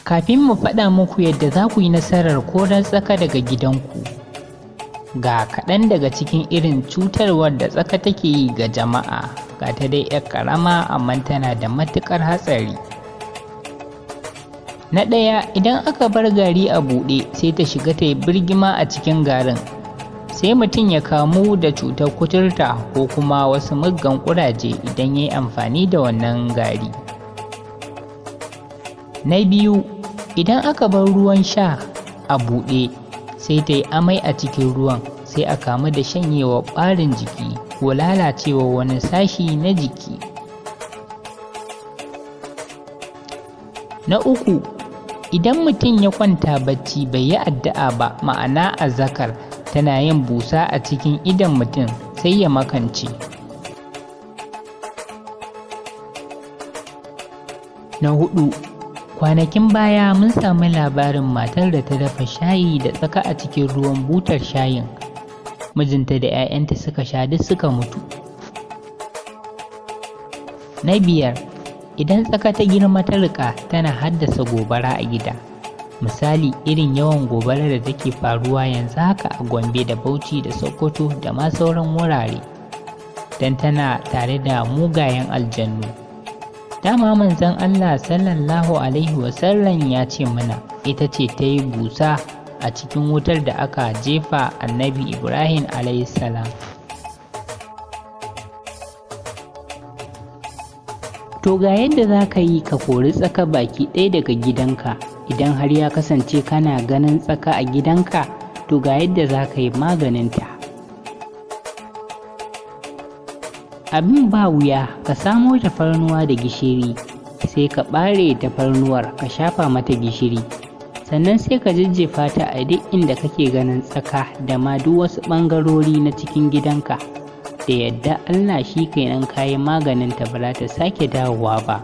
Kafin mu faɗa muku yadda za ku yi nasarar korar tsaka daga gidanku, ga kaɗan daga cikin irin cutarwar da tsaka take yi ga jama'a. Ga ta dai 'yar ƙarama amma tana da matuƙar hatsari. Na ɗaya, idan aka bar gari a buɗe sai ta shiga ta yi birgima a cikin garin, sai mutum ya kamu da cutar kuturta ko kuma wasu muggan ƙuraje idan ya yi amfani da wannan gari. Na biyu, idan aka bar ruwan sha a buɗe sai ta yi amai a cikin ruwan, sai a kamu da shanyewa ɓarin jiki ko lalacewa wani sashi na jiki. Na uku, idan mutum ya kwanta bacci bai yi addu'a ba, ma'ana azzakar tana yin busa a cikin idon mutum sai ya makance. Na huɗu, kwanakin baya mun sami labarin matar da ta dafa shayi da tsaka a cikin ruwan butar shayin, mijinta da 'ya'yanta suka sha duk suka mutu. Na biyar, idan tsaka ta girma ta riƙa tana haddasa gobara a gida, misali irin yawan gobarar da take faruwa yanzu haka a Gombe da Bauchi da Sokoto da ma sauran wurare, don tana tare da mugayen aljannu. Dama manzon Allah sallallahu alaihi wasallam ya ce mana ita ce ta yi busa a cikin wutar da aka jefa annabi Ibrahim alaihi salam. To ga yadda za ka yi ka kori tsaka baki ɗaya daga gidanka. Idan har ya kasance kana ganin tsaka a gidanka, to ga yadda za ka yi maganinta. Abin ba wuya, ka samo tafarnuwa da gishiri, sai ka ɓare tafarnuwar ka shafa mata gishiri, sannan sai ka jajjefa ta a duk inda kake ganin tsaka da ma duk wasu ɓangarori na cikin gidanka. Da yadda Allah shi kenan kayi maganinta ba za ta sake dawowa ba.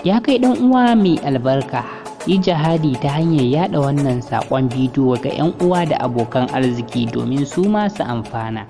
Ya kai ɗan uwa mai albarka, yi jihadi ta hanyar yaɗa wannan saƙon bidiyo ga 'yan uwa da abokan arziki domin su ma su amfana.